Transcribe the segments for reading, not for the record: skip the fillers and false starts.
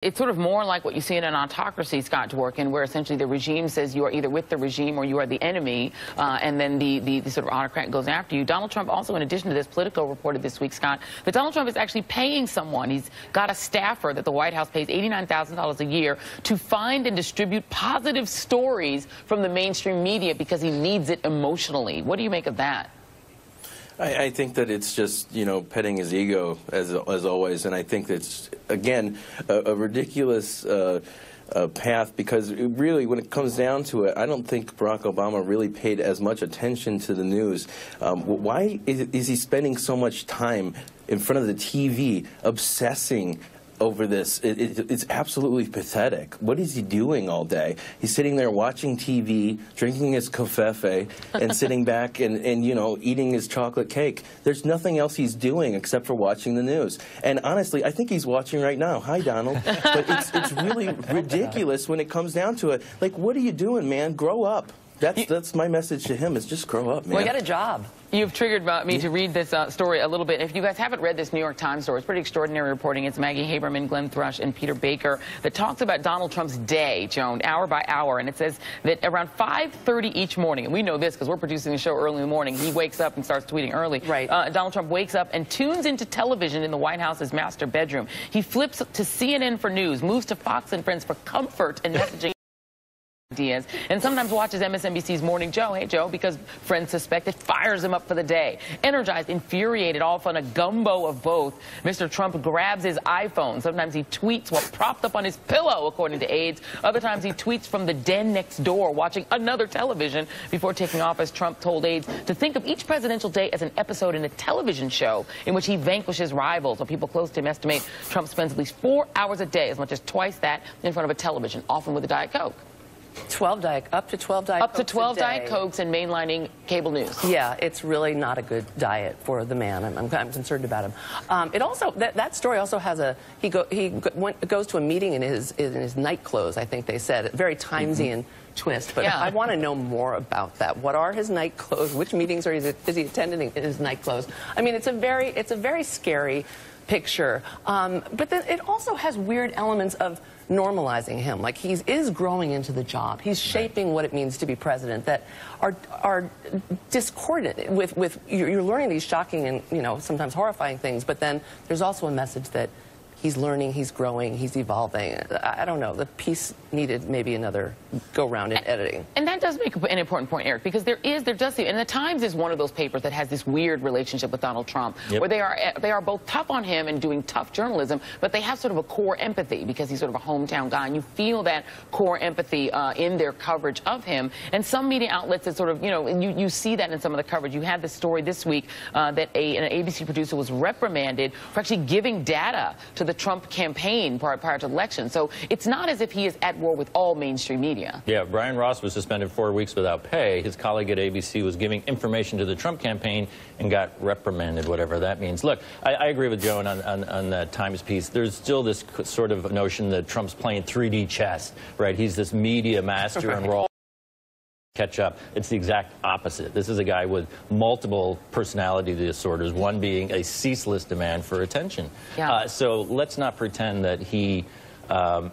It's sort of more like what you see in an autocracy, Scott Dworkin, where essentially the regime says you are either with the regime or you are the enemy, and then the sort of autocrat goes after you. Donald Trump also, in addition to this, Politico reported this week, Scott, that Donald Trump is actually paying someone. He's got a staffer that the White House pays $89,000 a year to find and distribute positive stories from the mainstream media because he needs it emotionally. What do you make of that? I think that it's just, you know, petting his ego, as always, and I think that's, again, a ridiculous path, because really, when it comes down to it, I don't think Barack Obama really paid as much attention to the news. Why is he spending so much time in front of the TV obsessing over this? It's absolutely pathetic. What is he doing all day? He's sitting there watching TV, drinking his covfefe, and sitting back and you know, eating his chocolate cake. There's nothing else he's doing except for watching the news. And honestly, I think he's watching right now. Hi, Donald. But it's really ridiculous when it comes down to it. Like, what are you doing, man? Grow up. That's my message to him, is just grow up, man. Well, you got a job. You've triggered me to read this story a little bit. If you guys haven't read this New York Times story, it's pretty extraordinary reporting. It's Maggie Haberman, Glenn Thrush, and Peter Baker that talks about Donald Trump's day, Joan, hour by hour. And it says that around 5:30 each morning, and we know this because we're producing the show early in the morning, he wakes up and starts tweeting early. Right. Donald Trump wakes up and tunes into television in the White House's master bedroom. He flips to CNN for news, moves to Fox and Friends for comfort and messaging ideas, and sometimes watches MSNBC's Morning Joe, hey Joe, because friends suspect it fires him up for the day. Energized, infuriated, all fun, a gumbo of both, Mr. Trump grabs his iPhone. Sometimes he tweets while propped up on his pillow, according to aides. Other times he tweets from the den next door, watching another television before taking off, as Trump told aides to think of each presidential day as an episode in a television show in which he vanquishes rivals. Or people close to him estimate Trump spends at least 4 hours a day, as much as twice that, in front of a television, often with a Diet Coke. Up to 12 Diet Cokes. Up to 12 Diet Cokes and mainlining cable news. Yeah, it's really not a good diet for the man. I'm concerned about him. It also, that story also has a, he goes to a meeting in his night clothes, I think they said. Very Timesian twist, but yeah. I want to know more about that. What are his night clothes? Which meetings is he attending in his night clothes? I mean, it's a very scary picture. But then it also has weird elements of normalizing him. Like, he is growing into the job. He's shaping what it means to be president that are discordant with you're learning these shocking and, you know, sometimes horrifying things, but then there's also a message that he's learning, he's growing, he's evolving. I don't know. The piece needed maybe another go-round in editing. And that does make an important point, Eric, because there does seem, and the Times is one of those papers that has this weird relationship with Donald Trump, where they are both tough on him and doing tough journalism, but they have sort of a core empathy because he's sort of a hometown guy, and you feel that core empathy in their coverage of him. And some media outlets that sort of, you know, you see that in some of the coverage. You had this story this week that an ABC producer was reprimanded for actually giving data to the Trump campaign prior to the election. So it's not as if he is at war with all mainstream media. Yeah, Brian Ross was suspended 4 weeks without pay. His colleague at ABC was giving information to the Trump campaign and got reprimanded, whatever that means. Look, I agree with Joan on that Times piece. There's still this sort of notion that Trump's playing 3D chess, right? He's this media master and raw. Catch up. It's the exact opposite. This is a guy with multiple personality disorders, one being a ceaseless demand for attention. Yeah. So let's not pretend that he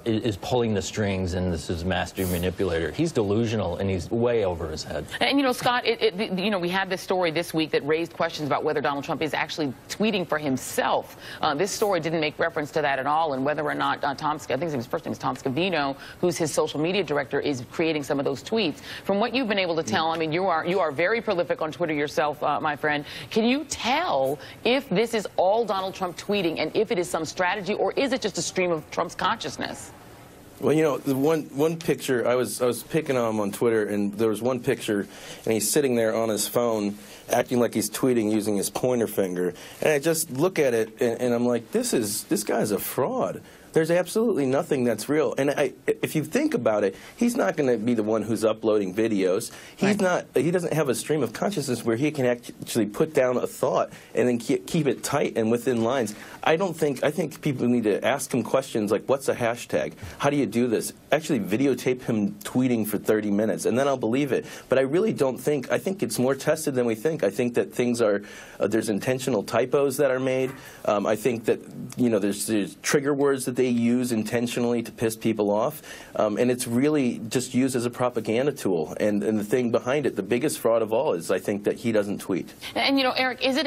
is pulling the strings and this is master manipulator. He's delusional and he's way over his head. And, you know, Scott, you know, we had this story this week that raised questions about whether Donald Trump is actually tweeting for himself. This story didn't make reference to that at all, and whether or not I think his first name is Tom Scavino, who's his social media director, is creating some of those tweets. From what you've been able to tell, I mean, you are very prolific on Twitter yourself, my friend. Can you tell if this is all Donald Trump tweeting and if it is some strategy, or is it just a stream of Trump's consciousness? Well, you know, the one picture, I was picking on him on Twitter, and there was one picture, and he's sitting there on his phone, acting like he's tweeting using his pointer finger, and I just look at it, and I'm like, this guy's a fraud. There's absolutely nothing that's real. And if you think about it, he's not going to be the one who's uploading videos. He's not. He doesn't have a stream of consciousness where he can actually put down a thought and then keep it tight and within lines. I think people need to ask him questions like, what's a hashtag? How do you do this? Actually videotape him tweeting for 30 minutes, and then I'll believe it. But I really don't think, I think it's more tested than we think. I think that things are, there's intentional typos that are made. I think that, you know, there's trigger words that they they use intentionally to piss people off, and it's really just used as a propaganda tool. And the thing behind it, the biggest fraud of all, is I think that he doesn't tweet. And, you know, Eric, is it